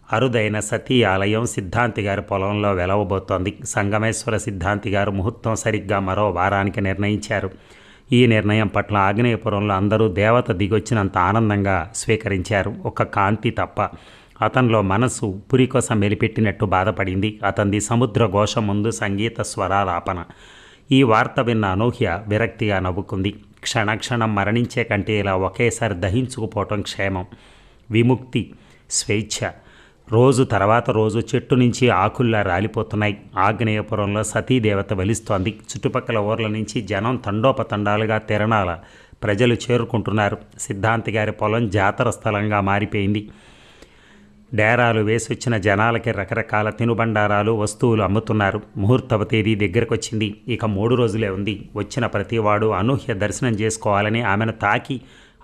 అరుదైన సతీ ఆలయం సిద్ధాంతి గారి పొలంలో వెలవబోతోంది. సంగమేశ్వర సిద్ధాంతి గారు ముహూర్తం సరిగ్గా మరో వారానికి నిర్ణయించారు. ఈ నిర్ణయం పట్ల ఆగ్నేయపురంలో అందరూ దేవత దిగొచ్చినంత ఆనందంగా స్వీకరించారు. ఒక కాంతి తప్ప. అతనిలో మనసు పురికొస మెలిపెట్టినట్టు బాధపడింది. అతనిది సముద్ర ఘోష ముందు సంగీత స్వరాలాపన. ఈ వార్త విన్న అనూహ్య విరక్తిగా నవ్వుకుంది. క్షణక్షణం మరణించే కంటే ఇలా ఒకేసారి దహించుకుపోవటం క్షేమం. విముక్తి, స్వేచ్ఛ. రోజు తర్వాత రోజు చెట్టు నుంచి ఆకుల్లా రాలిపోతున్నాయి. ఆగ్నేయపురంలో సతీదేవత వెలుస్తోంది. చుట్టుపక్కల ఊర్ల నుంచి జనం తండోపతండాలుగా తిరణాల ప్రజలు చేరుకుంటున్నారు. సిద్ధాంతి గారి పొలం జాతర స్థలంగా మారిపోయింది. డేరాలు వేసొచ్చిన జనాలకి రకరకాల తినుబండారాలు, వస్తువులు అమ్ముతున్నారు. ముహూర్తవ తేదీ దగ్గరకొచ్చింది. ఇక 3 రోజులే ఉంది. వచ్చిన ప్రతివాడు అనూహ్య దర్శనం చేసుకోవాలని, ఆమెను తాకి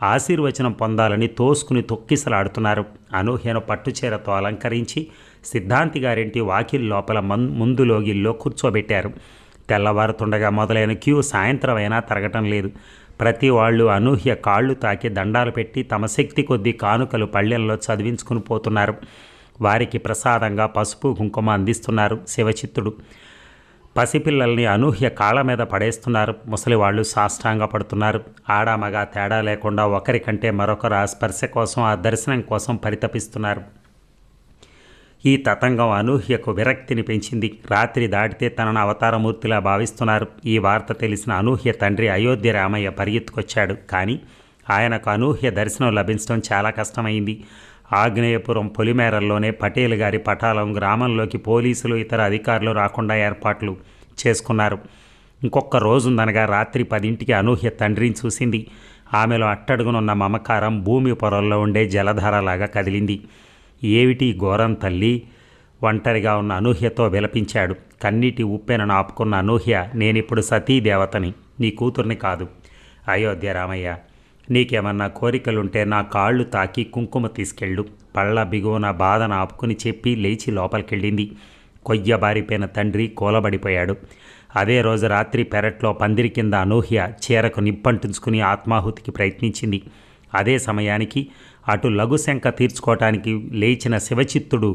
ఆశీర్వచనం పొందాలని తోసుకుని తొక్కిసలాడుతున్నారు. అనూహ్యను పట్టుచీరతో అలంకరించి సిద్ధాంతి గారింటి వాకిల్ లోపల ముందు లోగిల్లో కూర్చోబెట్టారు. తెల్లవారుతుండగా మొదలైన క్యూ సాయంత్రం అయినా తరగటం లేదు. ప్రతి వాళ్ళు అనూహ్య కాళ్ళు తాకి దండాలు పెట్టి తమ శక్తి కొద్దీ కానుకలు పళ్ళెల్లో చదివించుకుని పోతున్నారు. వారికి ప్రసాదంగా పసుపు కుంకుమ అందిస్తున్నారు శివచిత్తుడు. పసిపిల్లల్ని అనూహ్య కాళ్ళ మీద పడేస్తున్నారు. ముసలివాళ్ళు సాష్టాంగ పడుతున్నారు. ఆడామగా తేడా లేకుండా ఒకరికంటే మరొకరు ఆ స్పర్శ కోసం, ఆ దర్శనం కోసం పరితపిస్తున్నారు. ఈ తతంగం అనూహ్యకు విరక్తిని పెంచింది. రాత్రి దాటితే తనను అవతారమూర్తిలా భావిస్తున్నారు. ఈ వార్త తెలిసిన అనూహ్య తండ్రి అయోధ్య రామయ్య పరిగెత్తుకొచ్చాడు. కానీ ఆయనకు అనూహ్య దర్శనం లభించడం చాలా కష్టమైంది. ఆగ్నేయపురం పొలిమేరల్లోనే పటేల్ గారి పటాలం గ్రామంలోకి పోలీసులు, ఇతర అధికారులు రాకుండా ఏర్పాట్లు చేసుకున్నారు. ఇంకొక రోజుందనగా రాత్రి 10ంటికి అనూహ్య తండ్రిని చూసింది. ఆమెలో అట్టడుగునున్న మమకారం భూమి పొరల్లో ఉండే జలధారలాగా కదిలింది. ఏమిటి ఘోరం తల్లి? ఒంటరిగా ఉన్న అనూహ్యతో విలపించాడు. కన్నీటి ఉప్పెనను ఆపుకున్న అనూహ్య, నేనిప్పుడు సతీదేవతని, నీ కూతుర్ని కాదు. అయోధ్య రామయ్య, నీకేమన్నా కోరికలుంటే నా కాళ్ళు తాకి కుంకుమ తీసుకెళ్ళు. పళ్ళ బిగువన బాధను ఆపుకుని చెప్పి లేచి లోపలికెళ్ళింది. కొయ్యబారిపోయిన తండ్రి కూలబడిపోయాడు. అదే రోజు రాత్రి పెరట్లో పందిరి కింద అనూహ్య చీరకు నిప్పంటించుకుని ఆత్మాహుతికి ప్రయత్నించింది. అదే సమయానికి అటు లఘుశంక తీర్చుకోవటానికి లేచిన శివచిత్తుడు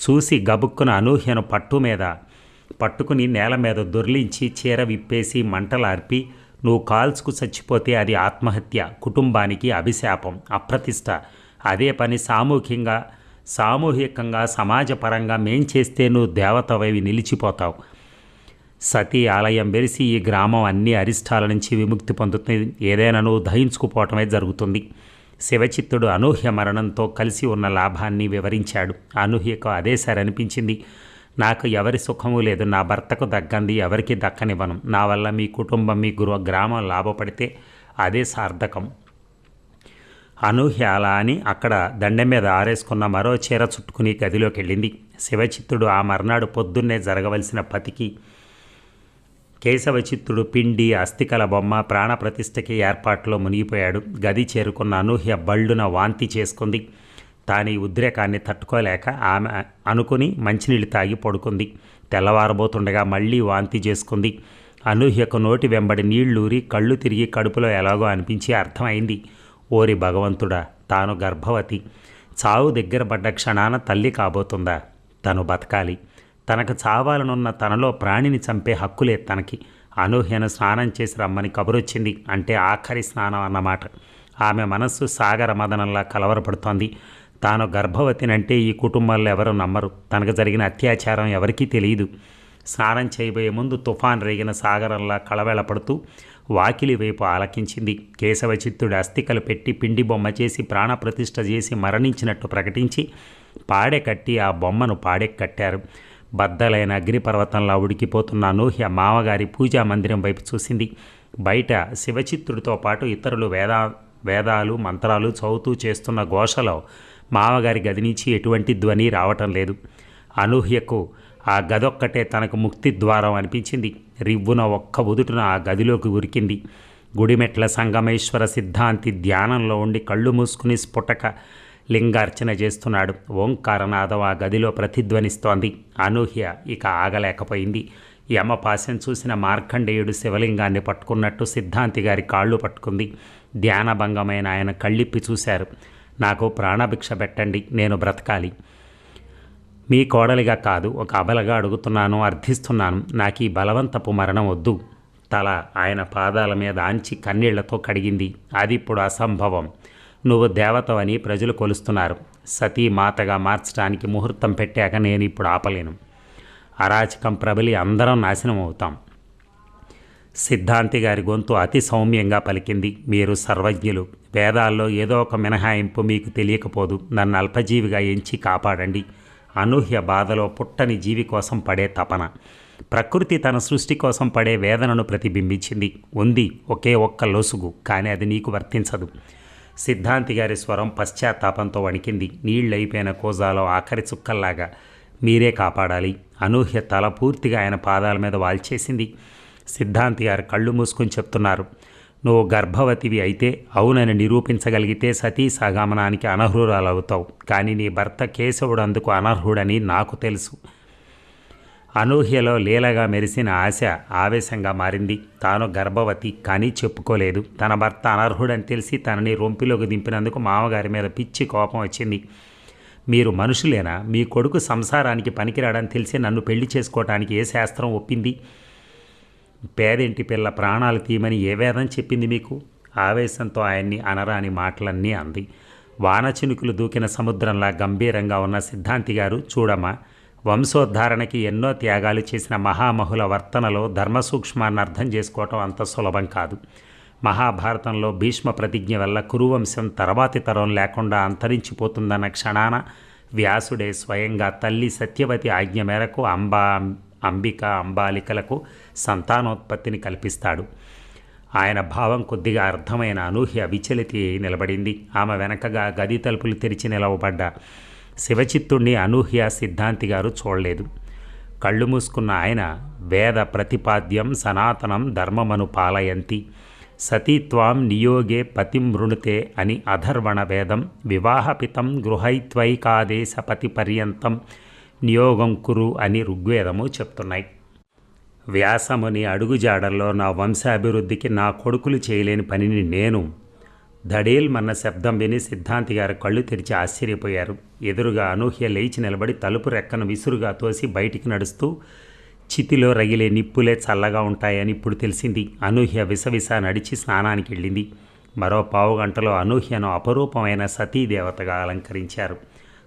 చూసి గబుక్కున అనూహ్యను పట్టుకుని నేల మీద దొర్లించి చీర విప్పేసి మంటలార్పి, నువ్వు కాల్చుకు చచ్చిపోతే అది ఆత్మహత్య, కుటుంబానికి అభిశాపం, అప్రతిష్ట. అదే పని సామూహికంగా సమాజపరంగా మేం చేస్తే నువ్వు దేవతవై నిలిచిపోతావు. సతీ ఆలయం వెలిసి ఈ గ్రామం అన్ని అరిష్టాల నుంచి విముక్తి పొందుతుంది. ఏదైనా నువ్వు దహించుకుపోవటమే జరుగుతుంది. శివచిత్తుడు అనూహ్య మరణంతో కలిసి ఉన్న లాభాన్ని వివరించాడు. అనూహ్యకు అదే సరనిపించింది. నాకు ఎవరి సుఖము లేదు, నా భర్తకు దక్కంది ఎవరికి దక్కనివ్వను. నా వల్ల మీ కుటుంబం, మీ గ్రామం లాభపడితే అదే సార్థకం. అనూహ్య అలా అని అక్కడ దండెం మీద ఆరేసుకున్న మరో చీర చుట్టుకుని గదిలోకి వెళ్ళింది. శివచిత్తుడు ఆ మర్నాడు పొద్దున్నే జరగవలసిన పతికి కేశవచిత్తుడు పిండి, అస్థికల బొమ్మ, ప్రాణప్రతిష్ఠకి ఏర్పాట్లో మునిగిపోయాడు. గది చేరుకున్న అనూహ్య బళ్ళున వాంతి చేసుకుంది. తాను ఈ ఉద్రేకాన్ని తట్టుకోలేక ఆమె అనుకుని మంచినీళ్ళు తాగి పడుకుంది. తెల్లవారబోతుండగా మళ్ళీ వాంతి చేసుకుంది. అనూహ్యకు నోటి వెంబడి నీళ్లూరి కళ్ళు తిరిగి కడుపులో ఎలాగో అనిపించి అర్థమైంది. ఓరి భగవంతుడా, తాను గర్భవతి. చావు దగ్గర పడ్డ క్షణాన తల్లి కాబోతుందా? తను బతకాలి. తనకు చావాలనున్న తనలో ప్రాణిని చంపే హక్కులే తనకి. అనూహ్యను స్నానం చేసి రమ్మని కబురొచ్చింది. అంటే ఆఖరి స్నానం అన్నమాట. ఆమె మనస్సు సాగర మదనంలా కలవరపడుతోంది. తాను గర్భవతినంటే ఈ కుటుంబంలో ఎవరు నమ్మరు. తనకు జరిగిన అత్యాచారం ఎవరికీ తెలియదు. స్నానం చేయబోయే ముందు తుఫాన్ రేగిన సాగరంలా కళవెళపడుతూ వాకిలి వైపు ఆలకించింది. కేశవచిత్తుడు అస్థికలు పెట్టి పిండి బొమ్మ చేసి ప్రాణప్రతిష్ఠ చేసి మరణించినట్టు ప్రకటించి పాడె కట్టి ఆ బొమ్మను పాడెక్కట్టారు. బద్దలైన అగ్నిపర్వతంలా ఉడికిపోతున్న అనూహ్య మామగారి పూజా మందిరం వైపు చూసింది. బయట శివచిత్తుడితో పాటు ఇతరులు వేదాలు మంత్రాలు చదువుతూ చేస్తున్న ఘోషలో మామగారి గది నుంచి ఎటువంటి ధ్వని రావటం లేదు. అనూహ్యకు ఆ గదొక్కటే తనకు ముక్తి ద్వారం అనిపించింది. రివ్వున ఒక్క ఉదుటున ఆ గదిలోకి ఉరికింది. గుడిమెట్ల సంగమేశ్వర సిద్ధాంతి ధ్యానంలో ఉండి కళ్ళు మూసుకుని స్ఫుటక లింగార్చన చేస్తున్నాడు. ఓంకారనాదం ఆ గదిలో ప్రతిధ్వనిస్తోంది. అనూహ్య ఇక ఆగలేకపోయింది. యమపాశం చూసిన మార్కండేయుడు శివలింగాన్ని పట్టుకున్నట్టు సిద్ధాంతి గారి కాళ్ళు పట్టుకుంది. ధ్యానభంగమైన ఆయన కళ్ళిప్పి చూశారు. నాకు ప్రాణభిక్ష పెట్టండి, నేను బ్రతకాలి. మీ కోడలిగా కాదు, ఒక అబలగా అడుగుతున్నాను, అర్థిస్తున్నాను. నాకు ఈ బలవంతపు మరణం వద్దు. తల ఆయన పాదాల మీద ఆంచి కన్నీళ్లతో కడిగింది. అది ఇప్పుడు అసంభవం. నువ్వు దేవతవని ప్రజలు కొలుస్తున్నారు. సతీ మాతగా మార్చడానికి ముహూర్తం పెట్టాక నేను ఇప్పుడు ఆపలేను. అరాచకం ప్రబలి అందరం నాశనం అవుతాం. సిద్ధాంతి గారి గొంతు అతి సౌమ్యంగా పలికింది. మీరు సర్వజ్ఞులు. వేదాల్లో ఏదో ఒక మినహాయింపు మీకు తెలియకపోదు. నన్ను అల్పజీవిగా ఎంచి కాపాడండి. అనూహ్య బాధలో పుట్టని జీవి కోసం పడే తపన. ప్రకృతి తన సృష్టి కోసం పడే వేదనను ప్రతిబింబించింది. ఉంది ఒకే ఒక్క లొసుగు, కానీ అది నీకు వర్తించదు. సిద్ధాంతి గారి స్వరం పశ్చాత్తాపంతో వణికింది. నీళ్ళైపోయిన కోజాలో ఆఖరి చుక్కల్లాగా. మీరే కాపాడాలి. అనూహ్య తల పూర్తిగా ఆయన పాదాల మీద వాల్చేసింది. సిద్ధాంతి గారు కళ్ళు మూసుకొని చెప్తున్నారు. నువ్వు గర్భవతివి అయితే అవునని నిరూపించగలిగితే సతీ సగమనానికి అనర్హురాలవుతావు. కానీ నీ భర్త కేశవుడు అందుకు అనర్హుడని నాకు తెలుసు. అనూహ్యలో లీలగా మెరిసిన ఆశ ఆవేశంగా మారింది. తాను గర్భవతి కానీ చెప్పుకోలేదు. తన భర్త అనర్హుడని తెలిసి తనని రొంపిలోకి దింపినందుకు మామగారి మీద పిచ్చి కోపం వచ్చింది. మీరు మనుషులేనా? మీ కొడుకు సంసారానికి పనికిరాడని తెలిసి నన్ను పెళ్లి చేసుకోవటానికి ఏ శాస్త్రం ఒప్పింది? పేదింటి పిల్ల ప్రాణాలు తీయమని ఏ వేదం చెప్పింది మీకు? ఆవేశంతో ఆయన్ని అనరాని మాటలన్నీ అంది. వానచినుకులు దూకిన సముద్రంలా గంభీరంగా ఉన్న సిద్ధాంతి గారు, చూడమ్మా, వంశోద్ధారణకి ఎన్నో త్యాగాలు చేసిన మహామహుల వర్తనలో ధర్మ సూక్ష్మాన్ని అర్థం చేసుకోవటం అంత సులభం కాదు. మహాభారతంలో భీష్మ ప్రతిజ్ఞ వల్ల కురువంశం తర్వాతి తరం లేకుండా అంతరించిపోతుందన్న క్షణాన వ్యాసుడే స్వయంగా తల్లి సత్యవతి ఆజ్ఞ మేరకు అంబిక అంబాలికలకు సంతానోత్పత్తిని కల్పిస్తాడు. ఆయన భావం కొద్దిగా అర్థమైన అనూహ్య విచలితి నిలబడింది. ఆమె వెనకగా గది తలుపులు తెరిచి నిలవబడ్డ శివచిత్తుణ్ణి అనూహ్య సిద్ధాంతి గారు చూడలేదు. కళ్ళు మూసుకున్న ఆయన, వేద ప్రతిపాద్యం సనాతనం ధర్మమను పాలయంతి సతీత్వాం నియోగే పతిం వృణుతే అని అధర్వణ వేదం వివాహపితం గృహైత్వైకాదేశ పతి పర్యంతం నియోగం కురు అని ఋగ్వేదము చెప్తున్నాయి. వ్యాసముని అడుగుజాడల్లో నా వంశాభివృద్ధికి నా కొడుకులు చేయలేని పనిని నేను ధడేల్మన్న శబ్దం విని సిద్ధాంతి గారు కళ్ళు తెరిచి ఆశ్చర్యపోయారు. ఎదురుగా అనూహ్య లేచి నిలబడి తలుపు రెక్కను విసురుగా తోసి బయటికి నడుస్తూ, చితిలో రగిలే నిప్పులే చల్లగా ఉంటాయని ఇప్పుడు తెలిసింది. అనూహ్య విసవిస నడిచి స్నానానికి వెళ్ళింది. మరో పావుగంటలో అనూహ్యను అపరూపమైన సతీదేవతగా అలంకరించారు.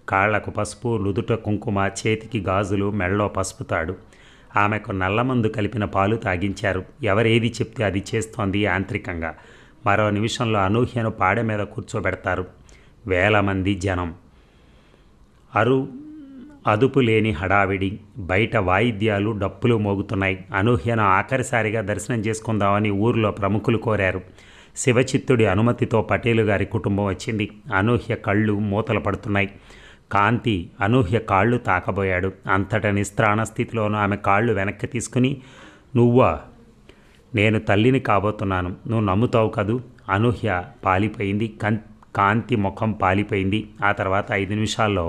కాళ్లకు పసుపు, నుదుట కుంకుమ, చేతికి గాజులు, మెళ్ళో పసుపు తాడు. ఆమెకు నల్లమందు కలిపిన పాలు తాగించారు. ఎవరేది చెప్తే అది చేస్తోంది యాంత్రికంగా. మరో నిమిషంలో అనూహ్యను పాడె మీద కూర్చోబెడతారు. వేల మంది జనం. అదుపు లేని హడావిడి. బయట వాయిద్యాలు, డప్పులు మోగుతున్నాయి. అనూహ్యను ఆఖరిసారిగా దర్శనం చేసుకుందామని ఊర్లో ప్రముఖులు కోరారు. శివచిత్తుడి అనుమతితో పటేలు గారి కుటుంబం వచ్చింది. అనూహ్య కళ్ళు మూతలు పడుతున్నాయి. కాంతి అనూహ్య కాళ్ళు తాకబోయాడు. అంతట నిస్త్రాణ స్థితిలోనూ ఆమె కాళ్ళు వెనక్కి తీసుకుని, నువ్వా? నేను తల్లిని కాబోతున్నాను, నువ్వు నమ్ముతావు కదూ? అనూహ్య పాలిపోయింది. కాంతి ముఖం పాలిపోయింది. ఆ తర్వాత 5 నిమిషాల్లో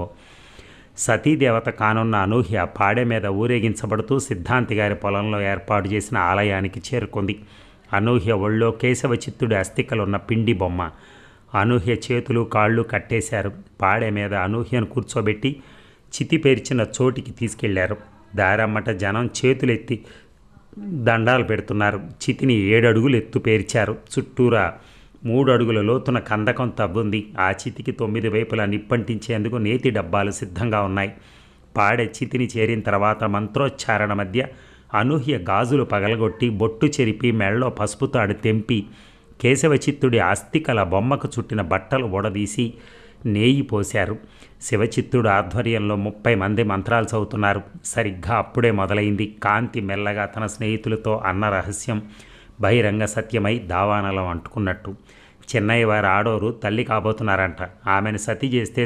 సతీదేవత కానున్న అనూహ్య పాడె మీద ఊరేగించబడుతూ సిద్ధాంతి గారి పొలంలో ఏర్పాటు చేసిన ఆలయానికి చేరుకుంది. అనూహ్య ఒళ్ళో కేశవచిత్తుడి అస్థికలున్న పిండి బొమ్మ. అనూహ్య చేతులు కాళ్ళు కట్టేశారు. పాడె మీద అనూహ్యను కూర్చోబెట్టి చితి పేర్చిన చోటికి తీసుకెళ్లారు. దారమ్మట జనం చేతులెత్తి దండాలు పెడుతున్నారు. చితిని 7 అడుగులు ఎత్తు పేర్చారు. చుట్టూరా 3 అడుగుల లోతున కందకం తవ్వుంది. ఆ చితికి 9 వైపులా నిప్పంటించేందుకు నేతి డబ్బాలు సిద్ధంగా ఉన్నాయి. పాడె చితిని చేరిన తర్వాత మంత్రోచ్చారణ మధ్య అనూహ్య గాజులు పగలగొట్టి, బొట్టు చెరిపి, మెళ్ళో పసుపు తాడు తెంపి, కేశవచిత్తుడి ఆస్తికల బొమ్మకు చుట్టిన బట్టలు ఊడదీసి నేయి పోశారు. శివచిత్తుడు ఆధ్వర్యంలో 30 మంది మంత్రాలు చదువుతున్నారు. సరిగ్గా అప్పుడే మొదలైంది. కాంతి మెల్లగా తన స్నేహితులతో అన్న రహస్యం బహిరంగ సత్యమై దావానలం అంటుకున్నట్టు. చెన్నై వారి ఆడోరు తల్లి కాబోతున్నారంట. ఆమెను సతి చేస్తే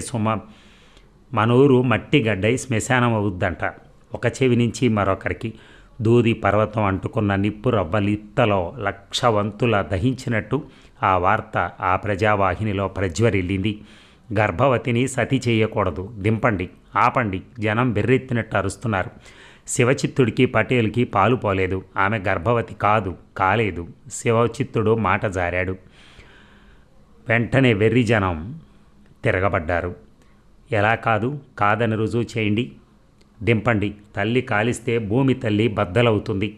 మనూరు మట్టి గడ్డై శ్మశానం అవుద్దంట. ఒక చెవి నుంచి మరొకరికి దూది పర్వతం అంటుకున్న నిప్పు రవ్వలిత్తలో 1,00,000 వంతుల దహించినట్టు ఆ వార్త ఆ ప్రజావాహినిలో ప్రజ్వరిల్లింది. గర్భవతిని సతి చేయకూడదు, దింపండి, ఆపండి. జనం బెర్రెత్తినట్టు అరుస్తున్నారు. శివచిత్తుడికి పటేల్కి పాలు పోలేదు. ఆమె గర్భవతి కాలేదు. శివచిత్తుడు మాట జారాడు. వెంటనే వెర్రి జనం తిరగబడ్డారు. ఎలా కాదని రుజువు చేయండి, దింపండి. తల్లి కాలిస్తే భూమి తల్లి బద్దలవుతుంది.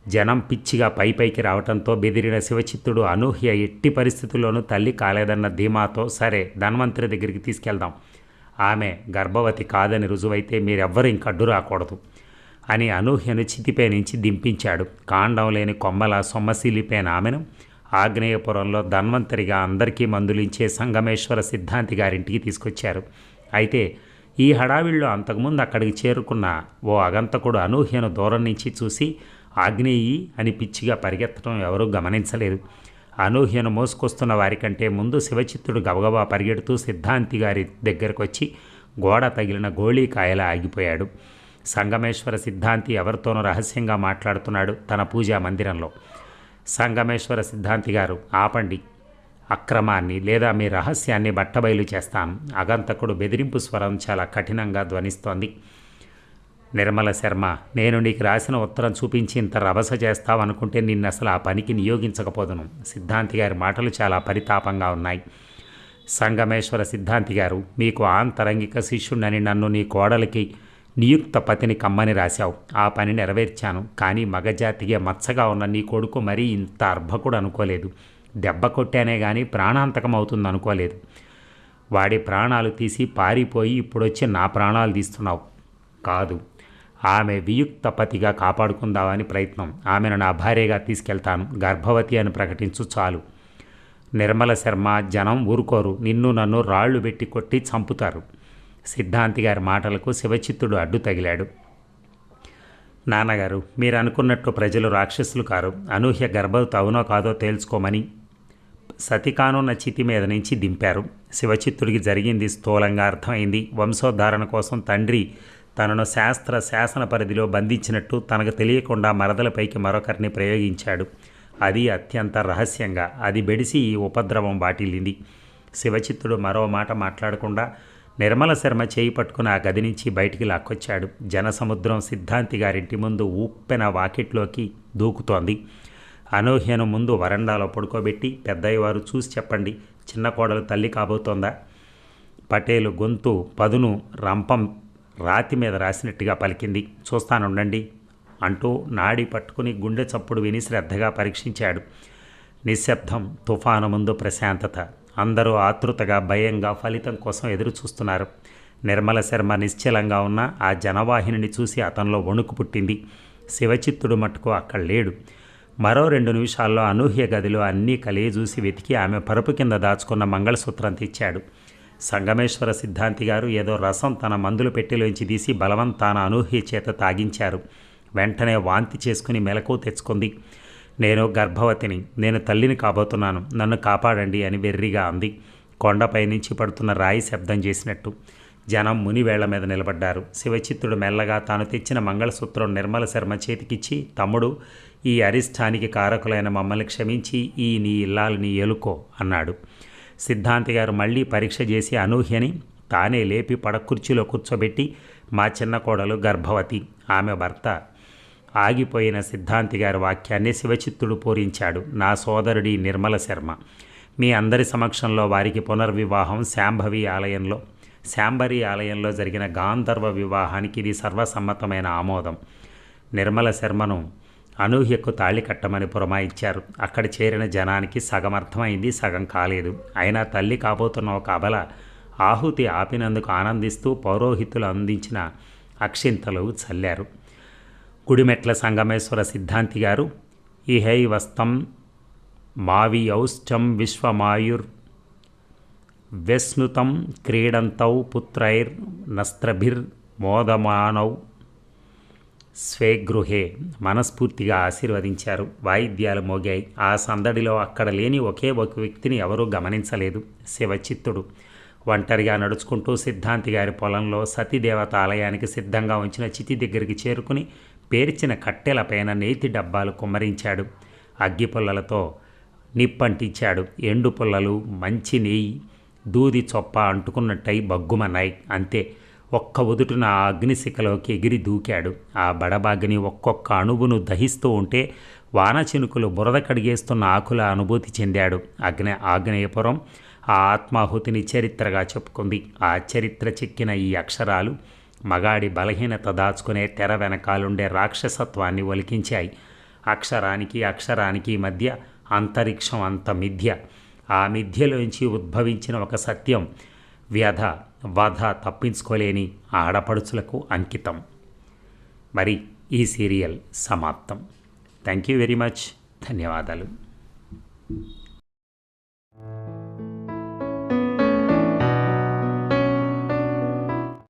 జనం పిచ్చిగా పైకి రావడంతో బెదిరిన శివచిత్తుడు అనూహ్య ఎట్టి పరిస్థితుల్లోనూ తల్లి కాలేదన్న ధీమాతో, సరే ధన్వంతరి దగ్గరికి తీసుకెళ్దాం, ఆమె గర్భవతి కాదని రుజువైతే మీరెవ్వరూ ఇంక అడ్డు రాకూడదు అని అనూహ్యను చితిపై నుంచి దింపించాడు. కాండం లేని కొమ్మల సొమ్మసిల్లిపోయిన ఆమెను ఆగ్నేయపురంలో ధన్వంతరిగా అందరికీ మందులించే సంగమేశ్వర సిద్ధాంతి గారింటికి తీసుకొచ్చారు. అయితే ఈ హడావిడిలో అంతకుముందు అక్కడికి చేరుకున్న ఓ అగంతకుడు అనూహ్యను దూరం నుంచి చూసి ఆగ్నేయి అని పిచ్చిగా పరిగెత్తడం ఎవరూ గమనించలేదు. అనూహ్యను మోసుకొస్తున్న వారికంటే ముందు శివచిత్తుడు గబగబా పరిగెడుతూ సిద్ధాంతి గారి దగ్గరకు వచ్చి గోడ తగిలిన గోళీకాయలా ఆగిపోయాడు. సంగమేశ్వర సిద్ధాంతి ఎవరితోనూ రహస్యంగా మాట్లాడుతున్నాడు తన పూజా మందిరంలో. సంగమేశ్వర సిద్ధాంతి గారు, ఆపండి అక్రమాన్ని, లేదా మీ రహస్యాన్ని బట్టబయలు చేస్తాను. అగంతకుడు బెదిరింపు స్వరం చాలా కఠినంగా ధ్వనిస్తోంది. నిర్మల శర్మ, నేను నీకు రాసిన ఉత్తరం చూపించి ఇంత రభస చేస్తావనుకుంటే నిన్ను అసలు ఆ పనికి నియోగించకపోదును. సిద్ధాంతి గారి మాటలు చాలా పరితాపంగా ఉన్నాయి. సంగమేశ్వర సిద్ధాంతి గారు, మీకు ఆంతరంగిక శిష్యుడని నన్ను నీ కోడలికి నియుక్త పతిని కమ్మని రాశావు. ఆ పని నెరవేర్చాను. కానీ మగజాతిగా మచ్చగా ఉన్న నీ కొడుకు మరీ ఇంత అర్భకుడు అనుకోలేదు. దెబ్బ కొట్టానే కానీ ప్రాణాంతకం అవుతుంది అనుకోలేదు. వాడి ప్రాణాలు తీసి పారిపోయి ఇప్పుడొచ్చి నా ప్రాణాలు తీస్తున్నావు. కాదు, ఆమె వియుక్త పతిగా కాపాడుకుందామని ప్రయత్నం. ఆమెను నా భార్యగా తీసుకెళ్తాను. గర్భవతి అని ప్రకటించు చాలు. నిర్మల శర్మ, జనం ఊరుకోరు. నిన్ను నన్ను రాళ్లు పెట్టి కొట్టి చంపుతారు. సిద్ధాంతి గారి మాటలకు శివచిత్తుడు అడ్డు తగిలాడు. నాన్నగారు, మీరు అనుకున్నట్టు ప్రజలు రాక్షసులు కారు. అనూహ్య గర్భవతి అవునో కాదో తేల్చుకోమని సతికానున్న చితి మీద నుంచి దింపారు. శివచిత్తుడికి జరిగింది స్థూలంగా అర్థమైంది. వంశోద్ధారణ కోసం తండ్రి తనను శాసన పరిధిలో బంధించినట్టు తనకు తెలియకుండా మరదలపైకి మరొకరిని ప్రయోగించాడు. అది అత్యంత రహస్యంగా. అది బెడిసి ఈ ఉపద్రవం వాటిల్లింది. శివచిత్తుడు మరో మాట మాట్లాడకుండా నిర్మల శర్మ చేయి పట్టుకుని ఆ గది నుంచి బయటికి లాక్కొచ్చాడు. జనసముద్రం సిద్ధాంతి గారింటి ముందు ఉప్పెన వాకిట్లోకి దూకుతోంది. అనూహ్యను ముందు వరండాలో పడుకోబెట్టి పెద్దయ్యవారు చూసి చెప్పండి, చిన్న కోడలు తల్లి కాబోతోందా? పటేలు గొంతు పదును రంపం రాతి మీద రాసినట్టుగా పలికింది. చూస్తానుండండి అంటూ నాడి పట్టుకుని గుండె చప్పుడు విని శ్రద్ధగా పరీక్షించాడు. నిశ్శబ్దం, తుఫాను ముందు ప్రశాంతత. అందరూ ఆతృతగా భయంగా ఫలితం కోసం ఎదురు చూస్తున్నారు. నిర్మల శర్మ నిశ్చలంగా ఉన్న ఆ జనవాహినిని చూసి అతనిలో వణుకు పుట్టింది. శివచిత్తుడు మట్టుకు అక్కడ లేడు. మరో 2 నిమిషాల్లో అనూహ్య గదిలో అన్నీ కలియజూసి వెతికి ఆమె పరుపు కింద దాచుకున్న మంగళసూత్రం తెచ్చాడు. సంగమేశ్వర సిద్ధాంతి గారు ఏదో రసం తన మందుల పెట్టెలోంచి తీసి బలవంతాన అనూహ్య చేత తాగించారు. వెంటనే వాంతి చేసుకుని మెలకు తెచ్చుకుంది. నేను గర్భవతిని, నేను తల్లిని కాబోతున్నాను, నన్ను కాపాడండి అని వెర్రిగా అంది. కొండపై నుంచి పడుతున్న రాయి శబ్దం చేసినట్టు. జనం మునివేళ్ల మీద నిలబడ్డారు. శివచిత్తుడు మెల్లగా తాను తెచ్చిన మంగళసూత్రం నిర్మల శర్మ చేతికిచ్చి, తమ్ముడు, ఈ అరిష్టానికి కారకులైన మమ్మల్ని క్షమించి ఈ నీ ఇల్లాలని ఏలుకో అన్నాడు. సిద్ధాంతి గారు మళ్ళీ పరీక్ష చేసి అనూహ్యని తానే లేపి పడకుర్చీలో కూర్చోబెట్టి, మా చిన్న కోడలు గర్భవతి, ఆమె భర్త. ఆగిపోయిన సిద్ధాంతి గారి వాక్యాన్ని శివచిత్తుడు పూరించాడు. నా సోదరుడి నిర్మల శర్మ. మీ అందరి సమక్షంలో వారికి పునర్వివాహం శాంభరి ఆలయంలో జరిగిన గాంధర్వ వివాహానికి ఇది సర్వసమ్మతమైన ఆమోదం. నిర్మల శర్మను అనూహ్యకు తాళి కట్టమని పురమాయించారు. అక్కడ చేరిన జనానికి సగం అర్థమైంది, సగం కాలేదు. అయినా తల్లి కాబోతున్న ఒక అబల ఆహుతి ఆపినందుకు ఆనందిస్తూ పౌరోహితులు అందించిన అక్షింతలు చల్లారు. గుడిమెట్ల సంగమేశ్వర సిద్ధాంతి గారు ఇహైవస్తం మావియౌష్టం విశ్వమాయుర్ వ్యస్నుతం క్రీడంతౌ పుత్రైర్ నస్త్రభిర్ మోదమానౌ స్వేగృహే మనస్ఫూర్తిగా ఆశీర్వదించారు. వాయిద్యాలు మోగాయి. ఆ సందడిలో అక్కడ లేని ఒకే ఒక వ్యక్తిని ఎవరూ గమనించలేదు, శివచిత్తుడు. ఒంటరిగా నడుచుకుంటూ సిద్ధాంతి గారి పొలంలో సతీదేవత ఆలయానికి సిద్ధంగా ఉంచిన చితి దగ్గరికి చేరుకుని పేర్చిన కట్టెలపైన నేతి డబ్బాలు కుమ్మరించాడు. అగ్గిపుల్లలతో నిప్పంటించాడు. ఎండు పుల్లలు, మంచి నెయ్యి, దూది చొప్ప అంటుకున్నట్టయి బగ్గుమన్నాయి. అంతే, ఒక్క ఉదుటున ఆ అగ్నిశిఖలోకి ఎగిరి దూకాడు. ఆ బడబాగ్ని ఒక్కొక్క అణువును దహిస్తూ ఉంటే వాన చినుకులు బురద కడిగేస్తున్న ఆకుల అనుభూతి చెందాడు. ఆగ్నేయపురం ఆ ఆత్మాహుతిని చరిత్రగా చెప్పుకుంది. ఆ చరిత్ర చెక్కిన ఈ అక్షరాలు మగాడి బలహీనత దాచుకునే తెర వెనకాలుండే రాక్షసత్వాన్ని ఒలికించాయి. అక్షరానికి మధ్య అంతరిక్షం అంత మిథ్య. ఆ మిథ్యలోంచి ఉద్భవించిన ఒక సత్యం, వధ తప్పించుకోలేని ఆడపడుచులకు అంకితం. మరి ఈ సీరియల్ సమాప్తం. Thank you very much. ధన్యవాదాలు.